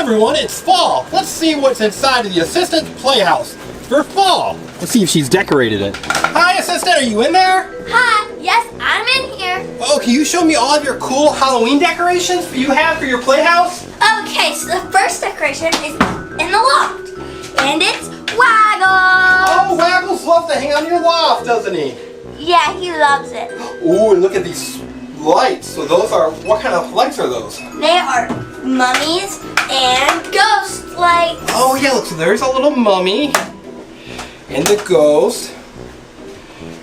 everyone, it's fall. Let's see what's inside of the Assistant's Playhouse for fall. Let's see if she's decorated it. Hi, Assistant, are you in there? Hi, yes, I'm in here. Oh, can you show me all of your cool Halloween decorations you have for your Playhouse? Okay, so the first decoration is in the loft, and it's Waggles. Oh, Waggles loves to hang on your loft, doesn't he? Yeah, he loves it. Ooh, and look at these lights. So those are, what kind of lights are those? They are mummies and ghost lights. Oh yeah, look, so there's a little mummy and the ghost.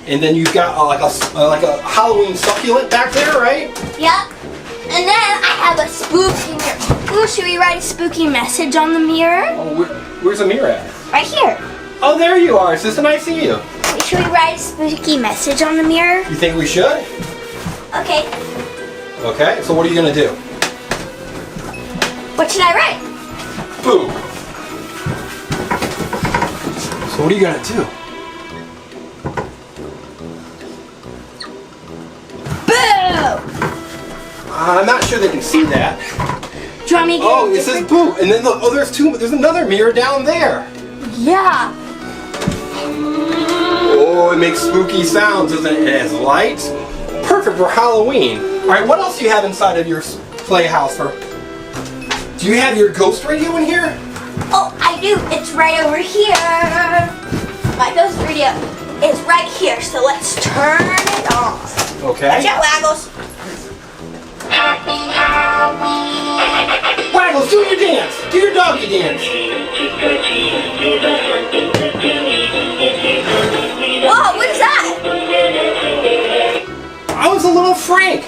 And then you've got like a Halloween succulent back there, right? Yep. And then I have a spooky mirror. Ooh, should we write a spooky message on the mirror? Oh, where's the mirror at? Right here. Oh, there you are, Assistant, I see you. Should we write a spooky message on the mirror? You think we should? Okay. Okay, so what are you gonna do? What should I write? Boo. So what are you gonna do? Boo! I'm not sure they can see that. Do you want me to get Oh, it says boo, and then look, oh, there's another mirror down there. Yeah. Oh, it makes spooky sounds, doesn't it? It has lights. Perfect for Halloween. All right, what else do you have inside of your playhouse? Do you have your ghost radio in here? Oh, I do. It's right over here. My ghost radio is right here, so let's turn it on. Okay. Watch out, Waggles. Waggles, do your dance. Do your doggy dance. Whoa, what is that? I was a little Frank.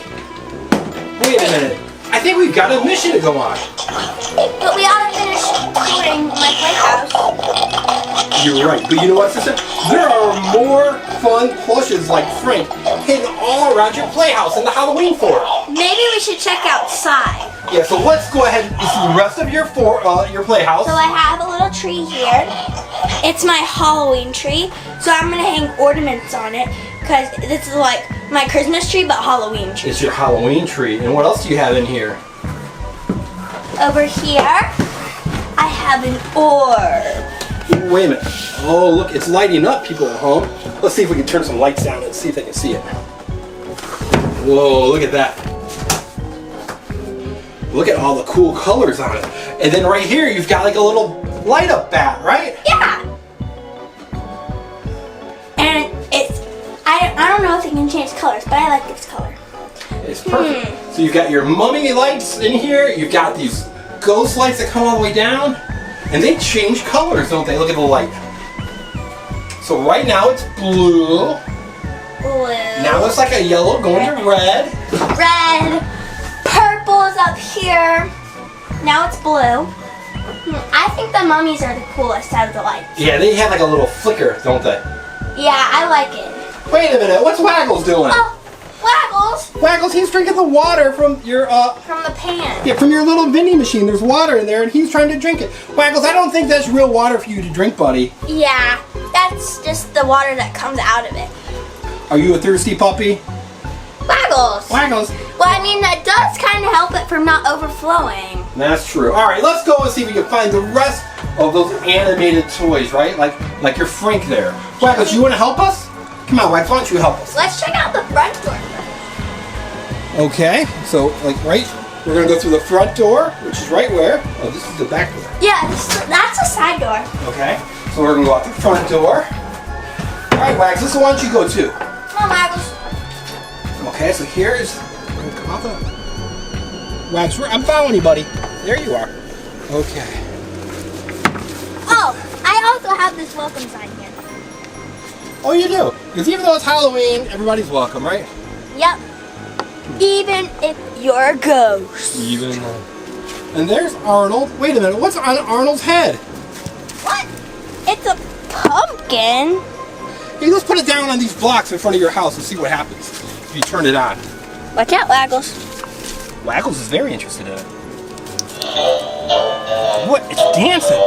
Wait a minute. I think we've got a mission to go on. But we ought to finish doing my playhouse. You're right, but you know what, sister? There are more fun plushes like Frank hidden all around your playhouse in the Halloween fort. Maybe we should check outside. Yeah, so let's go ahead and see the rest of your playhouse. So I have a little tree here. It's my Halloween tree. So I'm going to hang ornaments on it because this is like my Christmas tree but Halloween tree. It's your Halloween tree. And what else do you have in here? Over here, I have an orb. Wait a minute. Oh, look, it's lighting up, people at home. Let's see if we can turn some lights down and see if they can see it. Whoa, look at that. Look at all the cool colors on it. And then right here, you've got like a little light up bat, right? Yeah. And it's, I don't know if it can change colors, but I like this color. It's perfect. So you've got your mummy lights in here. You've got these ghost lights that come all the way down. And they change colors, don't they? Look at the light. So right now it's blue. Blue. Now it's like a yellow going to red. Red. Purple's up here. Now it's blue. I think the mummies are the coolest out of the lights. Yeah, they have like a little flicker, don't they? Yeah, I like it. Wait a minute, what's Waggles doing? Oh, Waggles. Waggles, he's drinking the water from your From the pan. yeah, from your little vending machine. There's water in there and he's trying to drink it. Waggles, I don't think that's real water for you to drink, buddy. Yeah, that's just the water that comes out of it. Are you a thirsty puppy? Waggles. Waggles. Well, I mean, that does kind of help it from not overflowing. That's true. All right, let's go and see if we can find the rest of those animated toys, right? Like your Frank there. Waggles, you want to help us? Come on, Waggles, why don't you help us? Let's check out the front door first. Okay, so like right, we're gonna go through the front door, which is right where? Oh, this is the back door. Yeah, that's a side door. Okay, so we're gonna go out the front door. All right, Wags, this is the one you go to. Come on, Waggles. Okay, so here's. Come out the. Wags, I'm following you, buddy. There you are. Okay. Oh, I also have this welcome sign here. Oh, you do? Because even though it's Halloween, everybody's welcome, right? Yep. Even if you're a ghost. Even. And there's Arnold. Wait a minute, what's on Arnold's head? What? It's a pumpkin. Hey, let's put it down on these blocks in front of your house and see what happens if you turn it on. Watch out, Waggles. Waggles is very interested in it. What? It's dancing.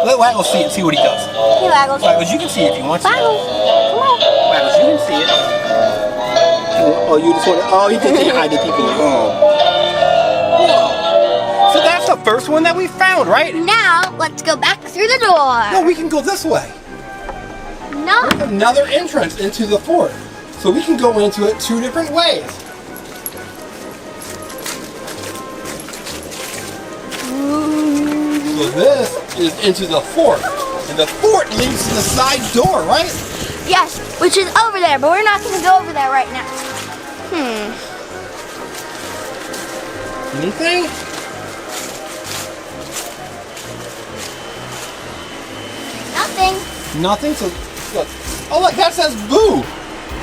Let Waggles see it, see what he does. Hey, Waggles. Waggles, you can see it if you want to. Waggles, come on. Waggles, you can see it. Oh, you just want to. Oh, he thinks he hide the people at home. Whoa. So that's the first one that we found, right? Now, let's go back through the door. No, we can go this way. No. There's another entrance into the fort. So we can go into it 2 different ways. So this is into the fort. And the fort leads to the side door, right? Yes, which is over there, but we're not going to go over there right now. Anything? Nothing. Nothing? So, look. Oh, look, that says boo.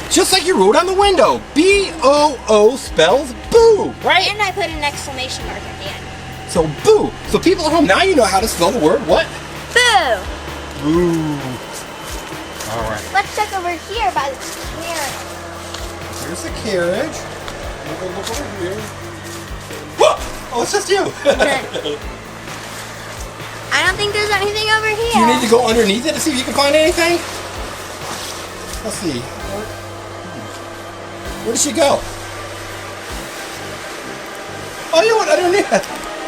Just like you wrote on the window. B-O-O spells boo, right? And I put an exclamation mark at the end. So boo. So people at home, now you know how to spell the word what? Boo. Boo. All right. Let's check over here by the carriage. Here's the carriage. We'll go look over here. Whoa! Oh, it's just you. I don't think there's anything over here. Do you need to go underneath it to see if you can find anything? Let's see. Where did she go? Oh, you went underneath it.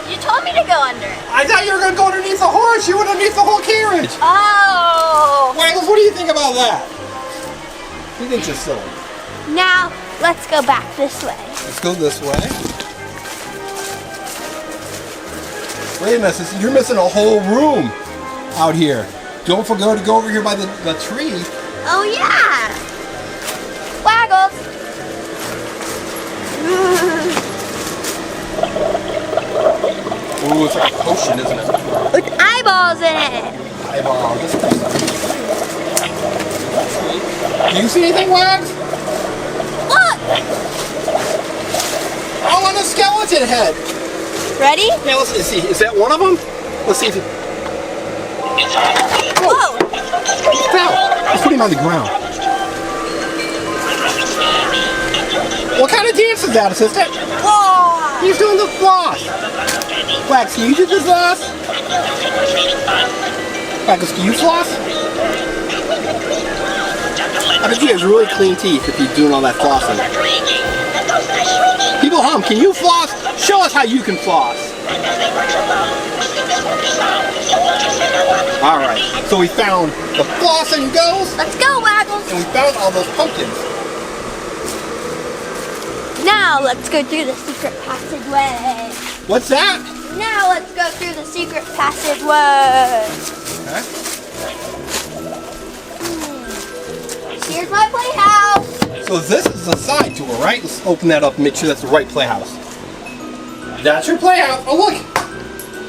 You told me to go under it. I thought you were going to go underneath the horse. You went underneath the whole carriage. Oh. Waggles, what do you think about that? You think you're silly. Now, let's go back this way. Let's go this way. Wait a minute, sister, you're missing a whole room out here. Don't forget to go over here by the tree. Oh, yeah. Waggles. Ooh, it's like a potion, isn't it? With eyeballs in it. Eyeball. This is Do you see anything, Wags? Look. Oh, on a skeleton head. Ready? Yeah, let's see. Is that one of them? Let's see if it... Whoa. He fell. Let's put him on the ground. What kind of dance is that, assistant? Whoa. He's doing the floss. Wags, can you do the floss? Wags, can you floss? I bet you have really clean teeth if you're doing all that flossing. People at home, can you floss? Show us how you can floss. Alright, so we found the flossing goes. Let's go, Waggles. And we found all those pumpkins. Now, let's go through the secret passageway. What's that? Now, let's go through the secret passageway. Okay. Here's my playhouse. So this is the side door, right? Let's open that up and make sure that's the right playhouse. That's your playhouse. Oh, look.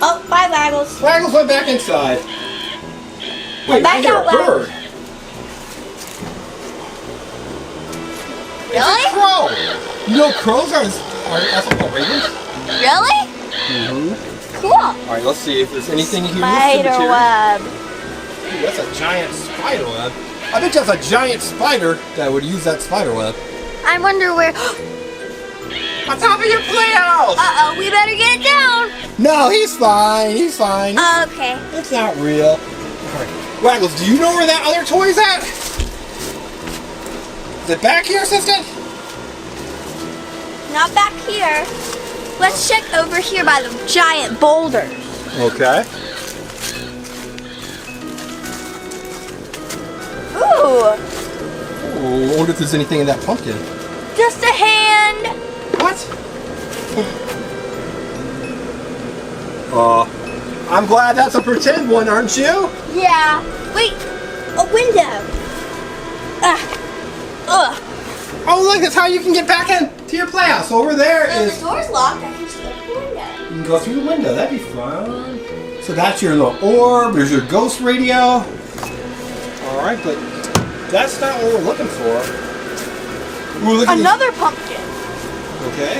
Oh, bye, Waggles. Waggles went back inside. Wait, back I hear out, a bird. Really? It's a crow. You know crows are called ravens? Really? Mm-hmm. Cool. All right, let's see if there's anything here. Spider web. Ooh, that's a giant spider web. I bet you that's a giant spider that would use that spider web. I wonder where... On top of your playhouse! Uh-oh, we better get it down. No, he's fine. He's fine. Okay. It's not real. All right. Waggles, do you know where that other toy's at? Is it back here, assistant? Not back here. Let's check over here by the giant boulders. Okay. Ooh. Oh, I wonder if there's anything in that pumpkin. Just a hand. What? I'm glad that's a pretend one, aren't you? Yeah. Wait. A window. Ugh. Oh, look, that's how you can get back into your playhouse. Over there So is... the door's locked. I can see the window. You can go through the window. That'd be fun. So that's your little orb. There's your ghost radio. All right, but that's not what we're looking for. Ooh, look at Another pumpkin. this. Okay.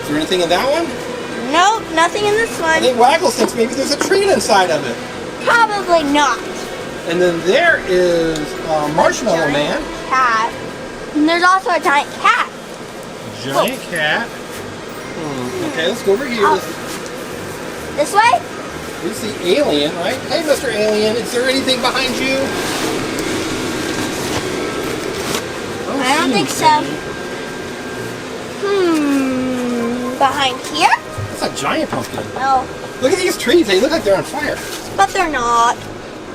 Is there anything in that one? Nope, nothing in this I one. think Waggles thinks maybe there's a treat inside of it. Probably not. And then there is Marshmallow Man. Cat. And there's also a giant cat. Giant cat. Okay, let's go over here. This way? Here's the alien, right? Hey, Mr. Alien, is there anything behind you? I don't think so. Behind here? It's a giant pumpkin. No. Look at these trees. They look like they're on fire. But they're not.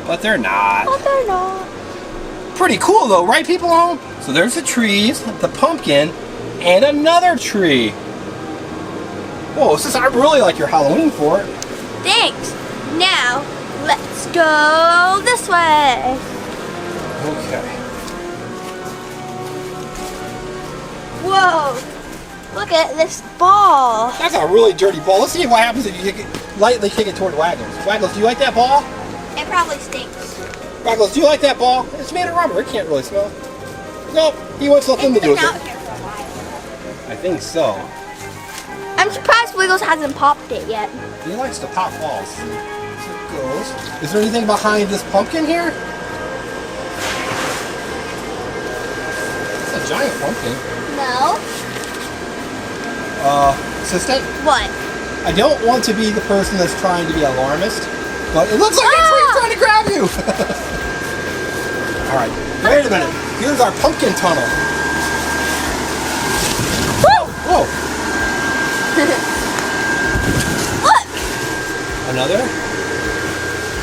But they're not. But they're not. Pretty cool though, right people home? So there's the trees, the pumpkin, and another tree. Whoa, sis, I really like your Halloween fort. Thanks. Now, let's go this way. Okay. Whoa. Look at this ball. That's a really dirty ball. Let's see what happens if you lightly kick it toward Waggles. Waggles, do you like that ball? It probably stinks. Waggles, do you like that ball? It's made of rubber. It can't really smell. Nope. He wants nothing to do with It's been out it. here for a while. I think so. I'm surprised Wiggles hasn't popped it yet. He likes to pop balls. So it goes. Is there anything behind this pumpkin here? It's a giant pumpkin. No. Assistant? What? I don't want to be the person that's trying to be alarmist, but it looks like a tree's trying to grab you! Alright, wait a minute. Here's our pumpkin tunnel. Whoa! Look!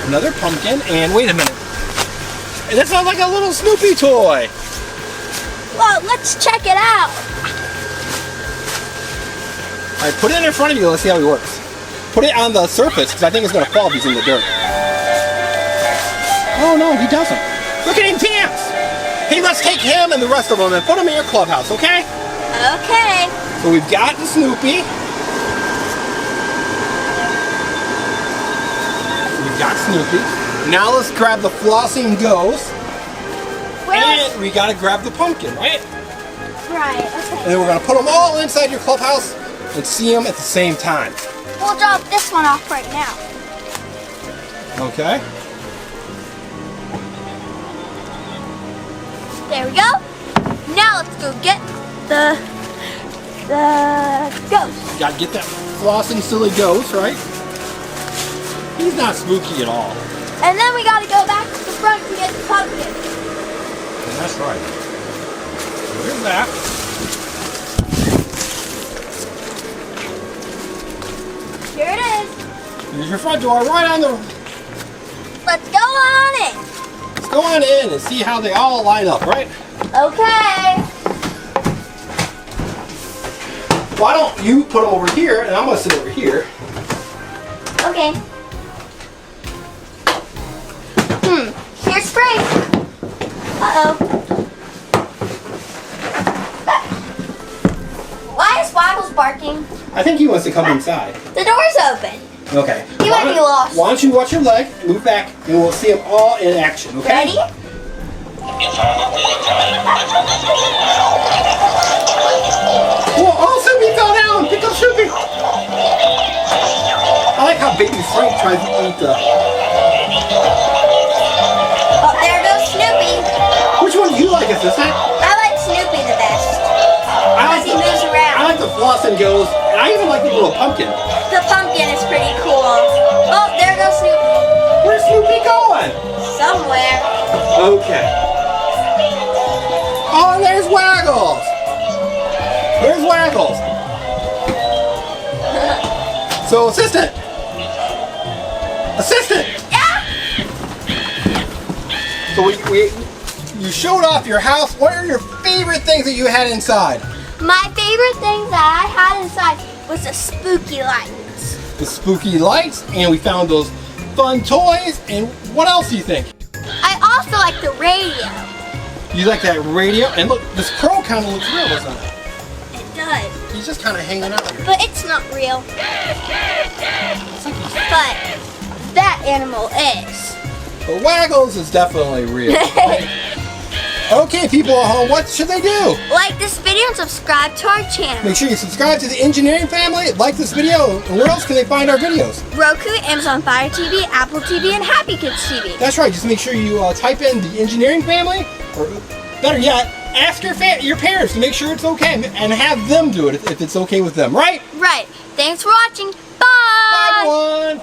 Another pumpkin, and wait a minute. That sounds like a little Snoopy toy! Well, let's check it out. Alright, put it in front of you, let's see how he works. Put it on the surface, because I think it's going to fall if he's in the dirt. Oh no, he doesn't. Look at him dance! Hey, let's take him and the rest of them and put them in your clubhouse, okay? Okay. So we've got the Snoopy. We've got Snoopy. Now let's grab the flossing ghost. And we gotta grab the pumpkin, right? Right, okay. And then we're gonna put them all inside your clubhouse and see them at the same time. We'll drop this one off right now. Okay? There we go. Now let's go get the ghost. Gotta get that flossing silly ghost, right? He's not spooky at all. And then we gotta go back to the front to get the pumpkin. And that's right. So here's that. Here it is. Here's your front door, right on the... Let's go on it. Let's go on in and see how they all line up, right? Okay. Why don't you put them over here, and I'm gonna sit over here. Okay. Here's Frank. Uh-oh. Why is Waggles barking? I think he wants to come inside. The door's open. Okay. He might be lost. Why don't you watch your leg, move back, and we'll see them all in action, okay? Ready? Whoa, oh, Snoopy fell down! Pick up Snoopy! I like how baby Frank tries to eat the... Oh, there goes Snoopy. Which one do you like, Assistant? I like Snoopy the best. I Because he moves around. I like the floss and goes, and I even like the little pumpkin. The pumpkin is pretty cool. Oh, there goes Snoopy. Where's Snoopy going? Somewhere. Okay. Oh, and there's Waggles! Where's Waggles? So, Assistant! Assistant! Yeah? So you showed off your house. What are your favorite things that you had inside? My favorite thing that I had inside was the spooky lights. The spooky lights, and we found those fun toys, and what else do you think? I also like the radio. You like that radio? And look, this crow kind of looks real, doesn't it? It does. He's just kind of hanging out here. But it's not real. But that animal is. But Waggles is definitely real. Right? Okay, people at home, what should they do? Like this video and subscribe to our channel. Make sure you subscribe to the Engineering Family, like this video, and where else can they find our videos? Roku, Amazon Fire TV, Apple TV, and Happy Kids TV. That's right, just make sure you type in the Engineering Family, or better yet, ask your parents to make sure it's okay, and have them do it if it's okay with them, right? Right. Thanks for watching. Bye, everyone!